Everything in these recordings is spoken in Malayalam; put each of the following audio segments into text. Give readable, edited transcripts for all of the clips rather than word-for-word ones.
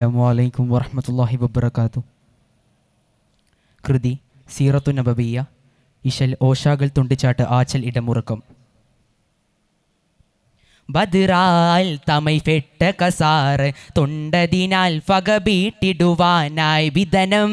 അസ്സലാമു വറഹ്മത്തുള്ളാഹി വബറകാതുഹു. കൃതി സീറത്തു നബവിയ്യ. ഇശൽ ഓശാകൾ തുണ്ടിച്ചാട്ട് ആച്ചൽ ഇടമുറക്കം. ബദ്റാൽ തമൈ ഫെട്ട കസാറ് തൊണ്ടതിനാൽ ഫകബീട്ടിടുവാനായി വിധനം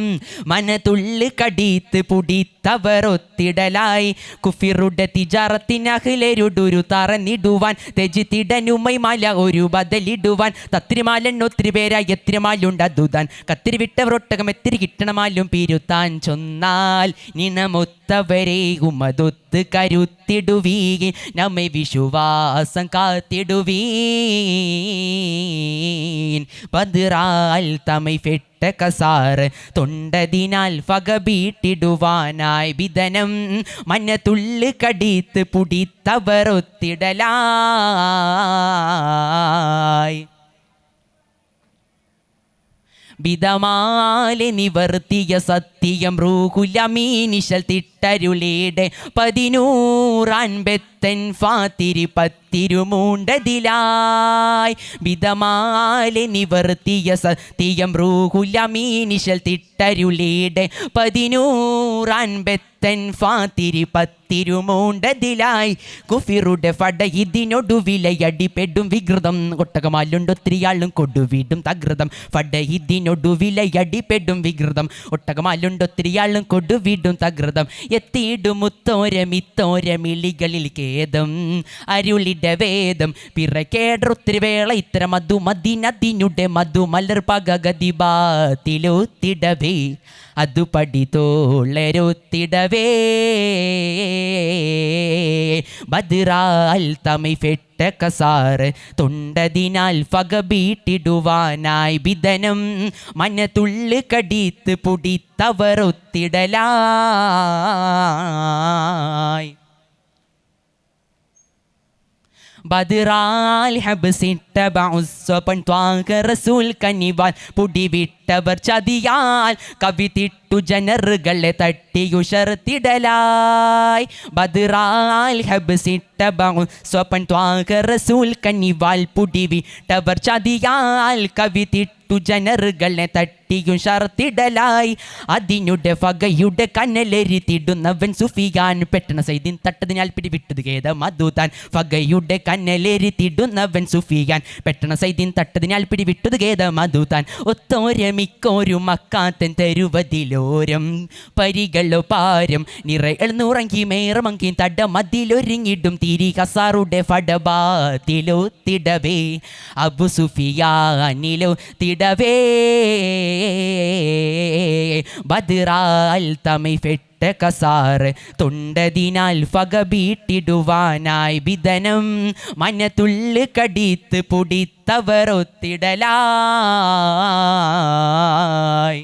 മനതുള്ളു കടീത്ത് പുടിത്തവരൊത്തിടലായി കുഫിറുടെ തിജാറത്തിനഹിലരുടൊരു തറന്നിടുവാൻ തെജിത്തിടനുമൈ മല ഒരു ബദലിടുവാൻ തത്തിരിമാലെണ്ണൊത്തിരി പേരായി എത്തിരിമാലുണ്ടതുതാൻ കത്തിരി വിട്ടവരൊട്ടകം എത്തിരി കിട്ടണമാലും പിരുത്താൻ ചൊന്നാൽ നിണമൊത്തവരെ ഉമതൊത്ത് കരുത്തിടുവീകി നമ്മെ വിശ്വാസം കാത്തിടുവീൻ ബദ്റാൽ തമൈ ഫെട്ട കസാറ് തൊണ്ടതിനാൽ ഫകബീട്ടിടുവാനായി വിധനം മനതുള്ളു കടീത്ത് പുടിത്തവരൊത്തിടലായി ബിദമാലെ നിവർത്തിയ സത്യം റൂഹുലമീനിശൽ തിട്ടരുളീടെ 11 ഫാത്തിരി പത്തിരുമൂണ്ടതിലായി ബിദമാലെ നിവർത്തിയ സത്യം റൂഹുലമീനിശൽ തിട്ടരുളീടെ 11 ഫാത്തിരി പത്തിരുമൂണ്ടതിലായി കുഫിറുടെ ഫട ഇതിനൊടുവിലയടിപ്പെടും വികൃതം ഒട്ടകമാലുണ്ടൊത്തിരിയാളും കൊടുവിടും തകൃതം ഫട ഇതിനൊടുവിലയടിപ്പെടും വികൃതം ഒട്ടകമാലുണ്ടൊത്തിരിയാളും കൊടുവിടും തകൃതം എത്തിയിടുമുത്തോരമിത്തോരമിളികളിൽ ഖേദം അരുളിട വേദം പിറക്കേടൊത്തിരി വേള ഇത്തര മധുമതിനതിനുടെ മധുമലർ പകഗതിബാത്തിലൊത്തിടവേ അതു പടിതോളരൊത്തിടവേ ബദ്റാൽ തമൈ ഫെട്ട കസാറ് തൊണ്ടതിനാൽ ഫകബീട്ടിടുവാനായി വിധനം മനതുള്ളു കടീത്ത് പുടിത്തവരൊത്തിടലായി ബദ്റാൽ ഹബ്സിട്ട ബഉസ്സപൻ ത്വാക റസൂൽ കനിവാൽ പുടിവിട്ടവർ ചതിയാൽ കവിതിട്ടു ജനറുകളെ തട്ടിയുഷർത്തിടലായി ബദ്റാൽ ഹബ്സിട്ട ബഉസ്സപൻ ത്വാക റസൂൽ കനിവാൽ പുടിവിട്ടവർ ചതിയാൽ കവിതിട്ടു ജനറുകളെ തട്ടിയുഷർത്തിടലായി അതിനുടെ ഫകയുടെ കനലെരിത്തിടുന്നവൻ സുഫിയാൻ പെട്ടണ സൈദിൻ തട്ടതിനാൽ പിടിവിട്ടത് ഖേദം അതുതാൻ ഫകയുടെ കനലെരിത്തിടുന്നവൻ സുഫിയാൻ പെട്ടണ സൈദിൻ തട്ടതിനാൽ പിടിവിട്ടത് ഖേദം അതുതാൻ ഒത്തോരമിക്കോരു മക്കാത്തൻ തരുവതിലോരം പരികളോ പാരം നിറയുറങ്ങി മേറമങ്കി തടമതിലൊരുങ്ങിടും തിരി കസാറുടെ ഫടബാത്തിലോ തിടവേ അബു സുഫിയാനിലോ തിടവേ ബദ്റാൽ തമൈ ഫെട്ട കസാറ് തൊണ്ടതിനാൽ ഫകബീട്ടിടുവാനായി വിധനം മനതുള്ളു കടീത്ത് പുടിത്തവരൊത്തിടലായി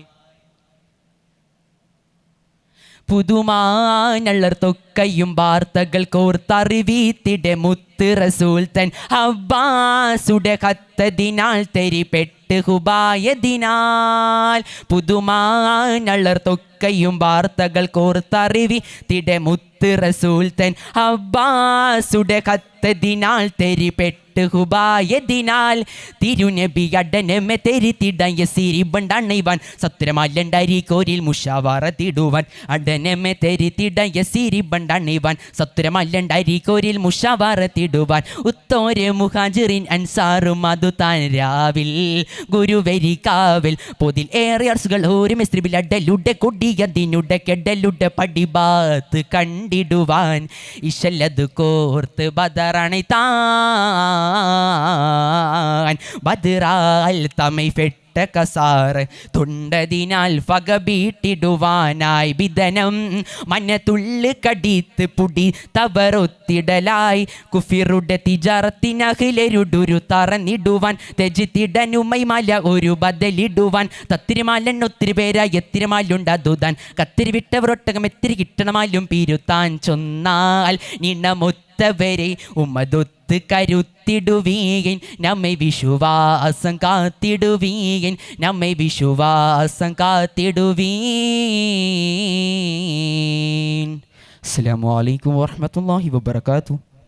പുതുമാനള്ളർ തൊക്കയും വാർത്തകൾ കോർത്തറിവീത്തിടെ മുത്ത് റസൂൽ തൻ അബ്ബാസുടെ കത്തതിനാൽ തെരിപ്പെട്ട് ഹുബായതിനാൽ പുതുമാനള്ളർ തൊക്കയും വാർത്തകൾ കോർത്തറിവീത്തിടെ മുത്ത് റസൂൽ തൻ അബ്ബാസുടെ കത്തതിനാൽ തെരിപ്പെട്ട് ഹുബായതിനാൽ തിരുനബി അടനമെ തെരിത്തിടയ സിരിബണ്ടണൈവാൻ സത്രമാലണ്ടരി കോരിൽ മുഷാവറ തിടുവാൻ അടനമെ തെരിത്തിടയ സിരിബണ്ടണൈവാൻ സത്രമാലണ്ടരി കോരിൽ മുഷാവറ തിടുവാൻ ഉത്തോരെ മുഹാജിറിൻ അൻസാറും അതു താൻ രാവിൽ ഗുരുവരി കാവൽ പൊതിൽ ഏറെ അർസുകൾ ഒരു മിസ്ത്രിബിൽ അടലുടെ കൊടിയതിനുടെ കെടലുടെ പടിബാത്ത് കണ്ടിടുവാൻ ഇശല്ലത് കോർത്ത് ബദറണൈ താൻ ബദ്റാൽ തമൈ ഫെട്ട കസാറ് തൊണ്ടതിനാൽ ഫകബീട്ടിടുവാനായി വിധനം മനതുള്ളു കടീത്ത് പുടിത്തവരൊത്തിടലായി കുഫിറുടെ തിജാറത്തിനഹിലരുടൊരു തറന്നിടുവാൻ തെജിത്തിടനുമൈ മല ഒരു ബദലിടുവാൻ തത്തിരിമാലെണ്ണൊത്തിരി പേരായി എത്തിരിമാലുണ്ടതുതാൻ കത്തിരി വിട്ടവരൊട്ടകം എത്തിരി കിട്ടണമാലും പിരുത്താൻ ചൊന്നാൽ നിണമൊത്തവരെ ഉമതൊത്ത് കരുത്തിടുവീൻ നമ്മെ വിശ്വാസം കാത്തിടുവീൻ നമ്മെ വിശ്വാസം കാത്തിടുവീൻ. അസ്സലാമു അലൈക്കും വറഹ്മത്തുള്ളാഹി വബറകാതുഹു.